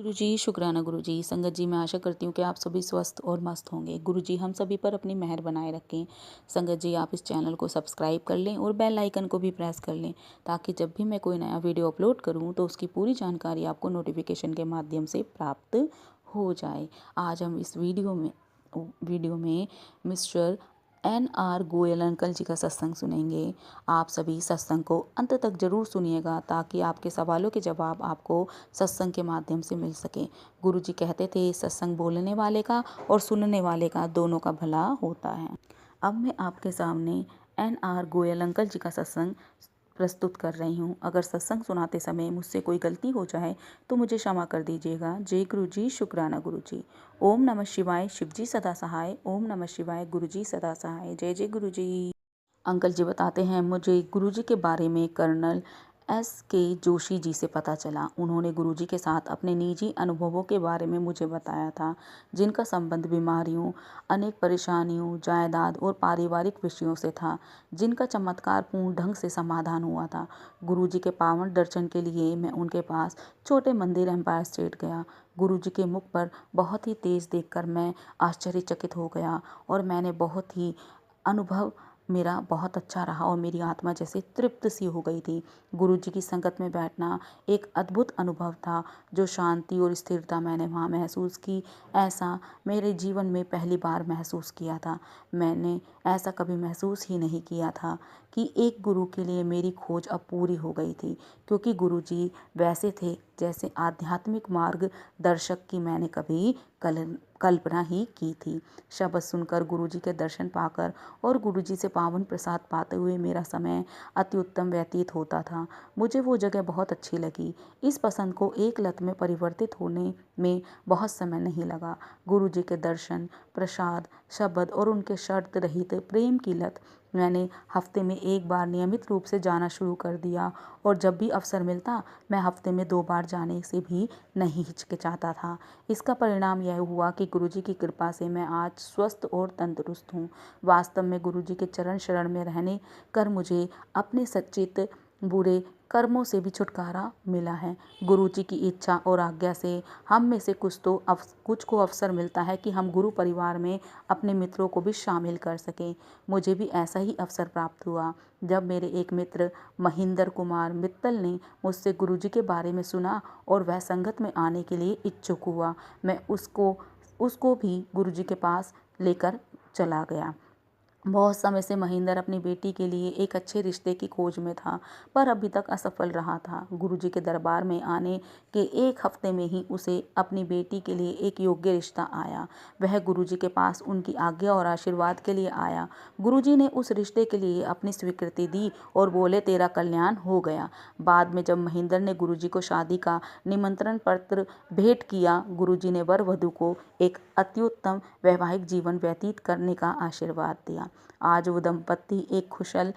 गुरुजी, शुक्राना गुरुजी। संगत जी, मैं आशा करती हूँ कि आप सभी स्वस्थ और मस्त होंगे। गुरुजी, हम सभी पर अपनी मेहर बनाए रखें। संगत जी, आप इस चैनल को सब्सक्राइब कर लें और बेल आइकन को भी प्रेस कर लें, ताकि जब भी मैं कोई नया वीडियो अपलोड करूँ तो उसकी पूरी जानकारी आपको नोटिफिकेशन के माध्यम से प्राप्त हो जाए। आज हम इस वीडियो में मिस्टर NR गोयल अंकल जी का सत्संग सुनेंगे। आप सभी सत्संग को अंत तक जरूर सुनिएगा, ताकि आपके सवालों के जवाब आपको सत्संग के माध्यम से मिल सके। गुरुजी कहते थे, सत्संग बोलने वाले का और सुनने वाले का दोनों का भला होता है। अब मैं आपके सामने NR गोयल अंकल जी का सत्संग प्रस्तुत कर रही हूँ। अगर सत्संग सुनाते समय मुझसे कोई गलती हो जाए तो मुझे क्षमा कर दीजिएगा। जय गुरु जी, शुक्राना गुरु जी। ओम नमः शिवाय, शिव जी सदा सहाय। ओम नमः शिवाय, गुरु जी सदा सहाय। जय जय गुरु जी। अंकल जी बताते हैं, मुझे गुरुजी के बारे में कर्नल SK जोशी जी से पता चला। उन्होंने गुरुजी के साथ अपने निजी अनुभवों के बारे में मुझे बताया था, जिनका संबंध बीमारियों, अनेक परेशानियों, जायदाद और पारिवारिक विषयों से था, जिनका चमत्कारपूर्ण ढंग से समाधान हुआ था। गुरुजी के पावन दर्शन के लिए मैं उनके पास छोटे मंदिर एम्पायर स्टेट गया। गुरुजी के मुख पर बहुत ही तेज देखकर मैं आश्चर्यचकित हो गया और मैंने बहुत ही अनुभव मेरा बहुत अच्छा रहा और मेरी आत्मा जैसे तृप्त सी हो गई थी। गुरुजी की संगत में बैठना एक अद्भुत अनुभव था। जो शांति और स्थिरता मैंने वहाँ महसूस की, ऐसा मेरे जीवन में पहली बार महसूस किया था। मैंने ऐसा कभी महसूस ही नहीं किया था कि एक गुरु के लिए मेरी खोज अब पूरी हो गई थी, क्योंकि गुरुजी वैसे थे जैसे आध्यात्मिक मार्गदर्शक की मैंने कभी कल्पना ही की थी। शब्द सुनकर, गुरुजी के दर्शन पाकर और गुरुजी से पावन प्रसाद पाते हुए मेरा समय अति उत्तम व्यतीत होता था। मुझे वो जगह बहुत अच्छी लगी। इस पसंद को एक लत में परिवर्तित होने में बहुत समय नहीं लगा। गुरुजी के दर्शन, प्रसाद, शब्द और उनके शर्त रहित प्रेम की लत मैंने हफ्ते में एक बार नियमित रूप से जाना शुरू कर दिया, और जब भी अवसर मिलता मैं हफ्ते में 2 बार जाने से भी नहीं हिचकिचाता था। इसका परिणाम यह हुआ कि गुरुजी की कृपा से मैं आज स्वस्थ और तंदुरुस्त हूँ। वास्तव में गुरुजी के चरण शरण में रहने कर मुझे अपने सच्चित बुरे कर्मों से भी छुटकारा मिला है। गुरुजी की इच्छा और आज्ञा से हम में से कुछ को अवसर मिलता है कि हम गुरु परिवार में अपने मित्रों को भी शामिल कर सकें। मुझे भी ऐसा ही अवसर प्राप्त हुआ जब मेरे एक मित्र महेंद्र कुमार मित्तल ने मुझसे गुरुजी के बारे में सुना और वह संगत में आने के लिए इच्छुक हुआ। मैं उसको भी गुरुजी के पास लेकर चला गया। बहुत समय से महेंद्र अपनी बेटी के लिए एक अच्छे रिश्ते की खोज में था, पर अभी तक असफल रहा था। गुरुजी के दरबार में आने के 1 हफ्ते में ही उसे अपनी बेटी के लिए एक योग्य रिश्ता आया। वह गुरुजी के पास उनकी आज्ञा और आशीर्वाद के लिए आया। गुरुजी ने उस रिश्ते के लिए अपनी स्वीकृति दी और बोले, तेरा कल्याण हो गया। बाद में जब महेंद्र ने गुरुजी को शादी का निमंत्रण पत्र भेंट किया, गुरुजी ने वर वधू को एक अत्युत्तम वैवाहिक जीवन व्यतीत करने का आशीर्वाद दिया। आज वो दंपत्ति एक कुशल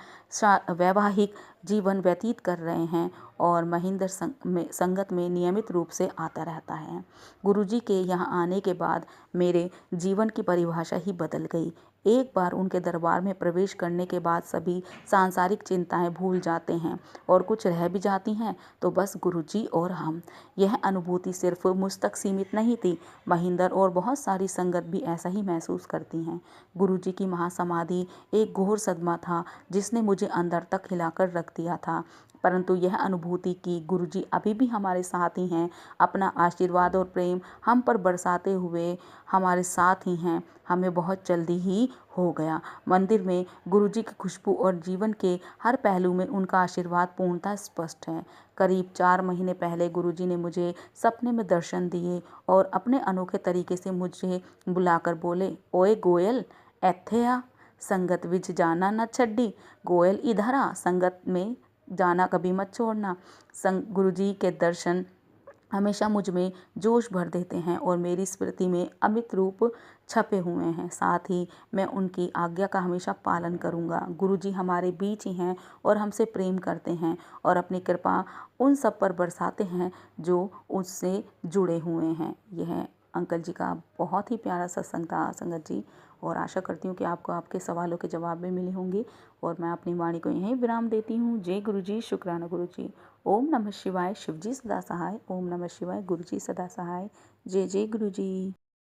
वैवाहिक जीवन व्यतीत कर रहे हैं और महेंद्र संगत में नियमित रूप से आता रहता है। गुरुजी के यहाँ आने के बाद मेरे जीवन की परिभाषा ही बदल गई। एक बार उनके दरबार में प्रवेश करने के बाद सभी सांसारिक चिंताएं भूल जाते हैं और कुछ रह भी जाती हैं तो बस गुरुजी और हम। यह अनुभूति सिर्फ मुझ तक सीमित नहीं थी, महेंद्र और बहुत सारी संगत भी ऐसा ही महसूस करती हैं। गुरुजी की महासमाधि एक घोर सदमा था, जिसने मुझे अंदर तक हिलाकर रख दिया था, परंतु यह अनुभूति कि गुरुजी अभी भी हमारे साथ ही हैं, अपना आशीर्वाद और प्रेम हम पर बरसाते हुए हमारे साथ ही हैं, हमें बहुत जल्दी ही हो गया। मंदिर में गुरुजी की खुशबू और जीवन के हर पहलू में उनका आशीर्वाद पूर्णतः स्पष्ट है। करीब 4 महीने पहले गुरुजी ने मुझे सपने में दर्शन दिए और अपने अनोखे तरीके से मुझे बुलाकर बोले, ओए गोयल, ਇੱਥੇ आ, संगत विच जाना न छड्डी। गोयल, इधर आ, संगत में जाना कभी मत छोड़ना। गुरुजी के दर्शन हमेशा मुझ में जोश भर देते हैं और मेरी स्मृति में अमित रूप छपे हुए हैं। साथ ही मैं उनकी आज्ञा का हमेशा पालन करूंगा। गुरुजी हमारे बीच ही हैं और हमसे प्रेम करते हैं और अपनी कृपा उन सब पर बरसाते हैं जो उससे जुड़े हुए हैं। यह अंकल जी का बहुत ही प्यारा सत्संग था संगत जी। और आशा करती हूँ कि आपको आपके सवालों के जवाब भी मिले होंगे। और मैं अपनी वाणी को यहीं विराम देती हूँ। जय गुरु जी, शुक्राना गुरु जी। ओम नमः शिवाय, शिव जी सदा सहाय। ओम नमः शिवाय, गुरु जी सदा सहाय। जय जय गुरु जी।